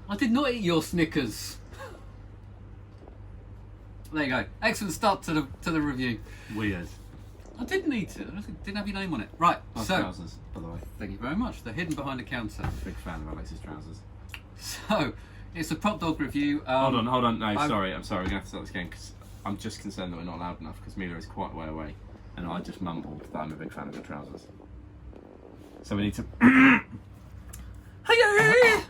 I did not eat your Snickers. There you go. Excellent start to the review. Weird. I didn't eat it. It didn't have your name on it. Right. Nice so trousers, by the way. thank you very much. They're hidden behind the counter. Big fan of Alex's trousers. So it's a PropDog review. Hold on. No, I'm sorry. We're gonna have to start this again because I'm just concerned that we're not loud enough because Mila is quite a way away, and I just mumbled that I'm a big fan of your trousers. So we need to. Hey!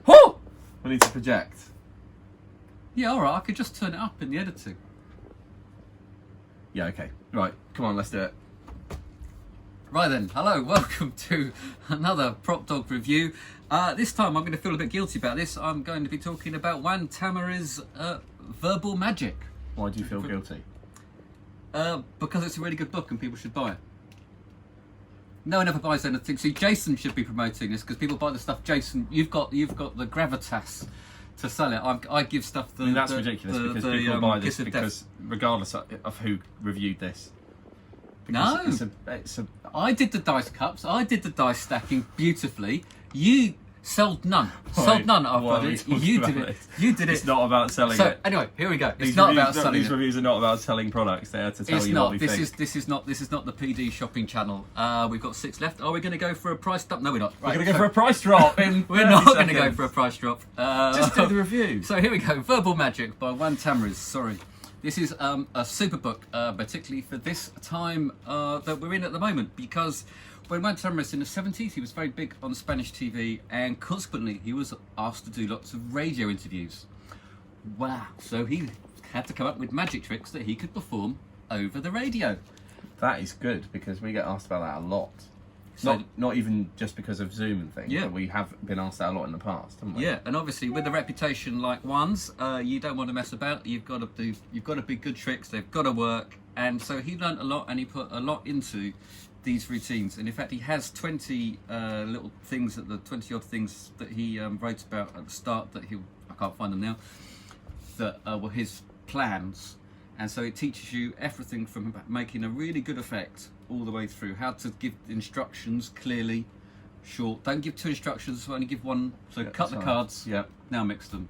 Oh! We need to project. Yeah, all right. I could just turn it up in the editing. Yeah. Okay. Right. Come on. Let's do it. Right then, hello, welcome to another PropDog review. This time I'm going to feel a bit guilty about this. I'm going to be talking about Juan Tamariz Verbal Magic. Why do you feel guilty? Because it's a really good book and people should buy it. No one ever buys anything. See, Jason should be promoting this because people buy the stuff. Jason, you've got the gravitas to sell it. I give stuff. That's ridiculous because people buy this because regardless of who reviewed this. No, it's a I did the dice cups. I did the dice stacking beautifully. You sold none. Right. Sold none. I've What got are we it. talking You did about it. You did it. It's not about selling So it. anyway, here we go. It's These not reviews, about selling These it. reviews are not about selling products. They are to tell It's you not. what we think. This is not the PD shopping channel. We've got 6 left. Are we going to go for a price drop? No, we're not. We're going to go for a price drop in We're not going to seconds. go for a price drop. Just do the review. So here we go. Verbal Magic by Juan Tamariz. Sorry. This is a super book, particularly for this time that we're in at the moment, because when Juan Tamariz in the 70s, he was very big on Spanish TV, and consequently, he was asked to do lots of radio interviews. Wow. So he had to come up with magic tricks that he could perform over the radio. That is good because we get asked about that a lot. So, Not even just because of Zoom and things. Yeah. But we have been asked that a lot in the past, haven't we? yeah, and obviously with a reputation like Juan's, you don't want to mess about. You've got to be good tricks. They've got to work. And so he learned a lot, and he put a lot into these routines. And in fact, he has 20 little things, 20 odd things that he wrote about at the start that I can't find them now, that were his plans. And so it teaches you everything from making a really good effect all the way through, how to give instructions clearly, short. Don't give 2 instructions, only give 1. So Yeah, cut the sorry. cards, Yeah. Now mix them.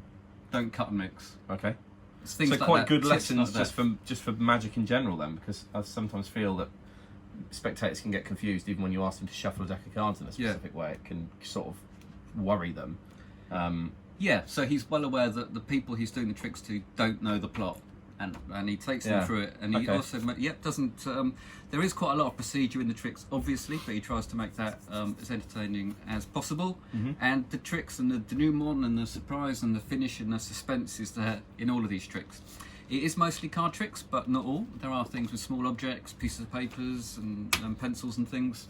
Don't cut and mix. Okay. It's things So like quite that, good tips lessons like that. just for magic in general then, because I sometimes feel that spectators can get confused even when you ask them to shuffle a deck of cards in a specific way. It can sort of worry them. Yeah, so he's well aware that the people he's doing the tricks to don't know the plot, and he takes them Yeah. through it. And he Okay. also doesn't. There is quite a lot of procedure in the tricks, obviously, but he tries to make that as entertaining as possible. Mm-hmm. And the tricks and the denouement and the surprise and the finish and the suspense is there in all of these tricks. It is mostly card tricks, but not all. There are things with small objects, pieces of papers, and pencils and things.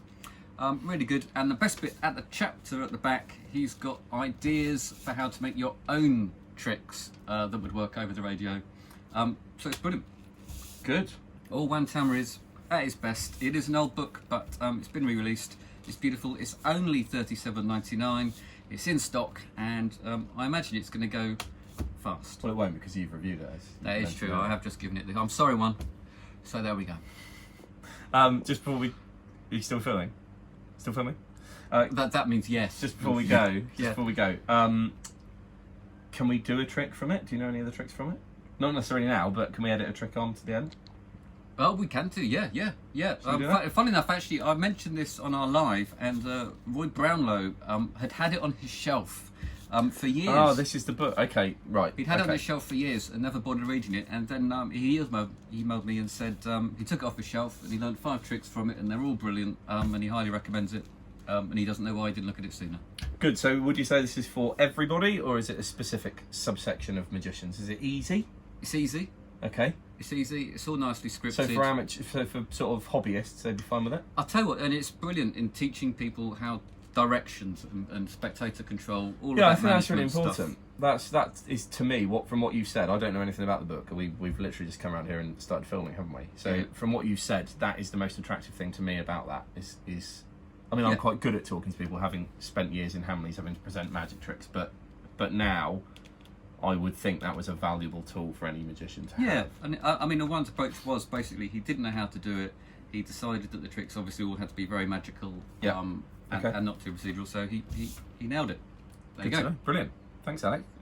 Really good. And the best bit at the chapter at the back, he's got ideas for how to make your own tricks that would work over the radio. So it's brilliant. Good. All Juan Tamariz at his best. It is an old book, but it's been re-released. It's beautiful. It's only $37.99. It's in stock, and I imagine it's going to go fast. Well, it won't because you've reviewed it. That is true. I have just given it. I'm sorry, Juan. So there we go. Just before are you still filming? Still filming? That means yes. Just before we go, Yeah. Can we do a trick from it? Do you know any of the tricks from it? Not necessarily now, but can we edit a trick on to the end? Oh, we can do, yeah. Should we do that? Funny enough, actually, I mentioned this on our live, and Roy Brownlow had it on his shelf for years. Oh, this is the book. Okay, right. He'd had it on his shelf for years and never bothered reading it. And then he emailed me and said he took it off his shelf and he learned 5 tricks from it, and they're all brilliant. And he highly recommends it. And he doesn't know why he didn't look at it sooner. Good. So, would you say this is for everybody, or is it a specific subsection of magicians? Is it easy? It's easy. Okay. It's easy. It's all nicely scripted. So for amateur, for sort of hobbyists, they'd be fine with it. I'll tell you what, and it's brilliant in teaching people how directions and spectator control. All Yeah, I of that think that's really management important. stuff. That is to me from what you said. I don't know anything about the book. We've literally just come around here and started filming, haven't we? So Yeah. from what you said, that is the most attractive thing to me about that. Is I mean, I'm Yeah. quite good at talking to people, having spent years in Hamleys, having to present magic tricks. But now, I would think that was a valuable tool for any magician to have. Yeah, and I mean, the one's approach was basically he didn't know how to do it. He decided that the tricks obviously all had to be very magical, Yeah. and not too procedural. So he nailed it. There you Good to go. know. Brilliant. Thanks, Alec.